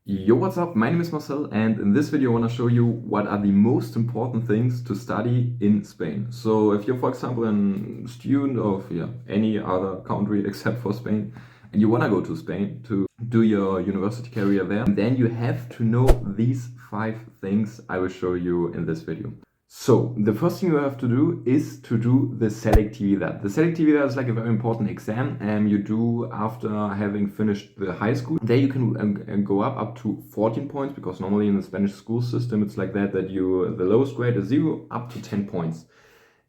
Yo, what's up? My name is Marcel, and in this video I want to show you what are the most important things to study in Spain. So if you're, for example, a student of any other country except for Spain, and you want to go to Spain to do your university career there, then you have to know these 5 things I will show you in this video. So the first thing you have to do is to do the Selectividad. The Selectividad is like a very important exam you do after having finished the high school. There you can go up to 14 points, because normally in the Spanish school system it's like that the lowest grade is 0 up to 10 points.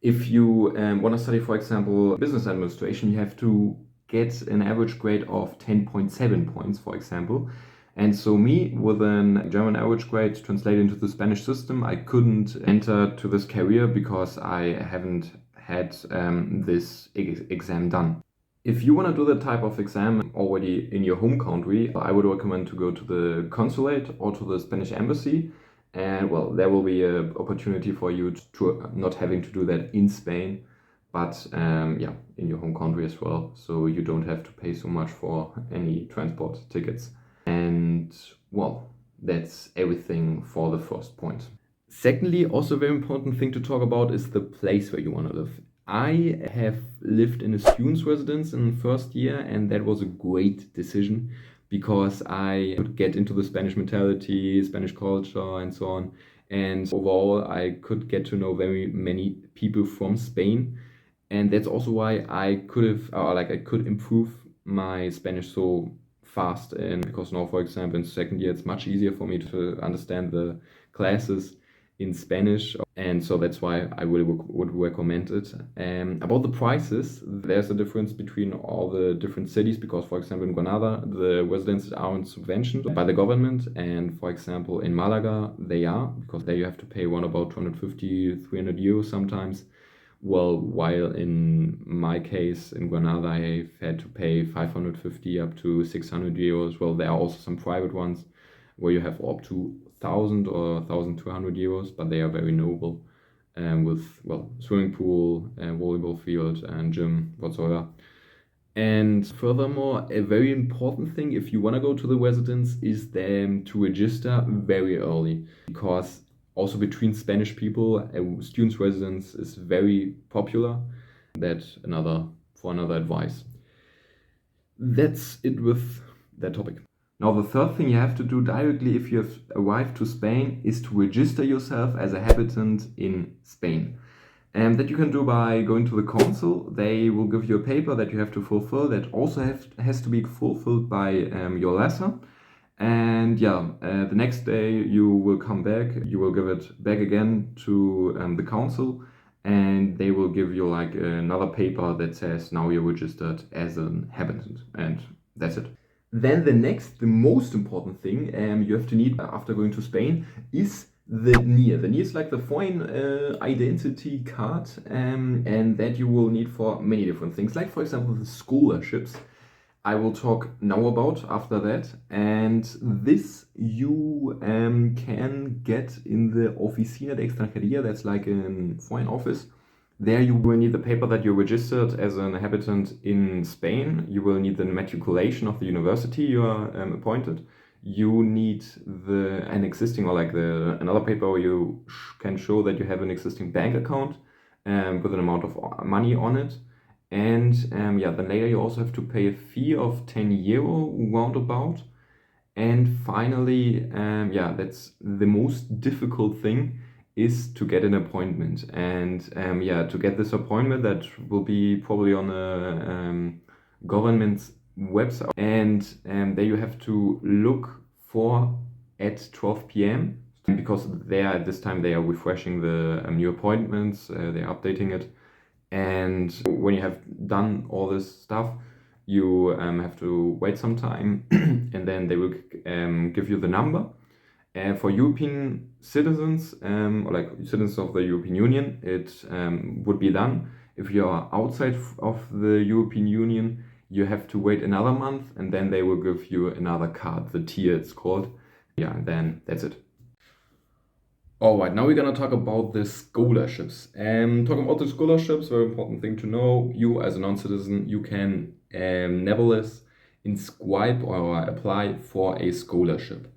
If you want to study, for example, business administration, you have to get an average grade of 10.7 points, for example. And so me, with a German average grade translated into the Spanish system, I couldn't enter to this career because I haven't had this exam done. If you want to do that type of exam already in your home country, I would recommend to go to the consulate or to the Spanish embassy. And well, there will be an opportunity for you to not having to do that in Spain, but in your home country as well. So you don't have to pay so much for any transport tickets. And well, that's everything for the first point. Secondly, also a very important thing to talk about is the place where you want to live. I have lived in a student's residence in the first year, and that was a great decision because I could get into the Spanish mentality, Spanish culture, and so on. And overall, I could get to know very many people from Spain. And that's also why I could improve my Spanish so fast, and because now, for example, in second year it's much easier for me to understand the classes in Spanish, and so that's why I really would recommend it. About the prices, there's a difference between all the different cities, because for example in Granada the residences aren't subventioned by the government, and for example in Malaga they are, because there you have to pay around about 250-300 euros sometimes. Well, while in my case in Granada I've had to pay 550 up to 600 euros. Well, there are also some private ones where you have up to 1,000 or 1,200 euros, but they are very noble, with, well, swimming pool, volleyball field and gym whatsoever. And furthermore, a very important thing if you want to go to the residence is then to register very early, because also between Spanish people, a student's residence is very popular. That's another advice. That's it with that topic. Now the third thing you have to do directly if you have arrived to Spain is to register yourself as a habitant in Spain. And that you can do by going to the consul. They will give you a paper that you have to fulfill that also has to be fulfilled by your letter. And the next day you will come back, you will give it back again to the council, and they will give you like another paper that says now you're registered as an habitant, and that's it. Then the most important thing you have to need after going to Spain is the NIE. The NIE is like the foreign identity card, and that you will need for many different things, like for example the scholarships. I will talk now about after that, and this you can get in the Oficina de Extranjería. That's like a foreign office. There you will need the paper that you're registered as an habitant in Spain. You will need the matriculation of the university you are appointed. You need an existing, or like another paper where you can show that you have an existing bank account with an amount of money on it. And then later you also have to pay a fee of 10 euro roundabout. And finally, that's the most difficult thing, is to get an appointment. And to get this appointment, that will be probably on a government's website. And there you have to look for at 12 p.m. because at this time they are refreshing the new appointments, they're updating it. And when you have done all this stuff, you have to wait some time and then they will give you the number. And for European citizens, or like citizens of the European Union, it would be done. If you are outside of the European Union, you have to wait another month, and then they will give you another card, the tier it's called. And then that's it. Alright, now we're gonna talk about the scholarships. Talking about the scholarships, very important thing to know. You as a non-citizen, you can nevertheless inscribe or apply for a scholarship.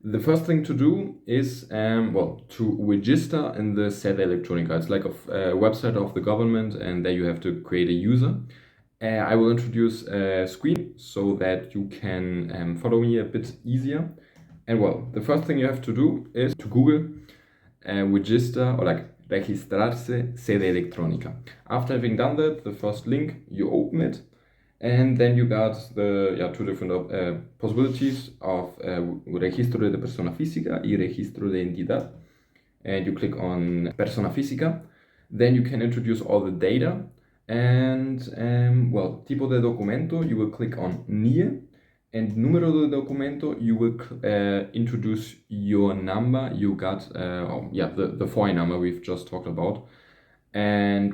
The first thing to do is, to register in the Selectividad. It's like a website of the government, and there you have to create a user. I will introduce a screen so that you can follow me a bit easier. And the first thing you have to do is to Google register or like registrarse sede electrónica. After having done that, the first link, you open it. And then you got the two different possibilities of registro de persona física y registro de entidad. And you click on persona física. Then you can introduce all the data. And tipo de documento, you will click on NIE. And número de documento, you will introduce your number you got, the FOI number we've just talked about. And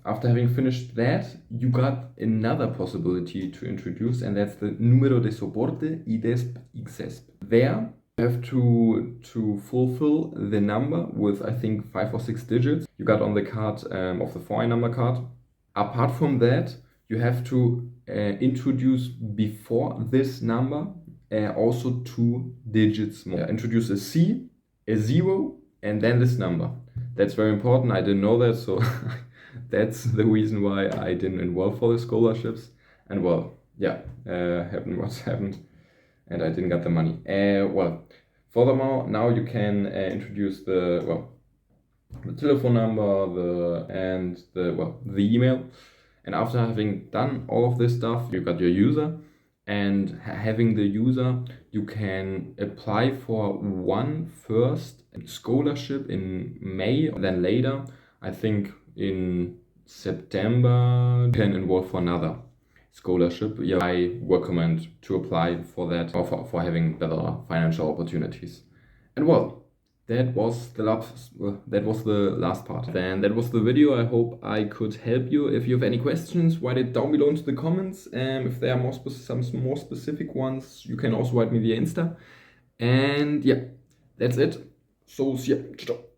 after having finished that, you got another possibility to introduce, and that's the número de soporte IDESP XESP. There, you have to fulfill the number with, I think, 5 or 6 digits you got on the card of the FOI number card. Apart from that, you have to introduce before this number also 2 digits more. Introduce a C, a 0, and then this number. That's very important. I didn't know that, so that's the reason why I didn't enroll for the scholarships. And happened what's happened, and I didn't get the money. Furthermore, now you can introduce the telephone number, the email. And after having done all of this stuff, you got your user. And having the user, you can apply for one first scholarship in May. Then later, I think in September, you can enroll for another scholarship. Yeah, I recommend to apply for that or for having better financial opportunities. And that was the last part. Then that was the video. I hope I could help you. If you have any questions, write it down below into the comments. If there are some more specific ones, you can also write me via Insta. And yeah, that's it. So, yeah, ciao.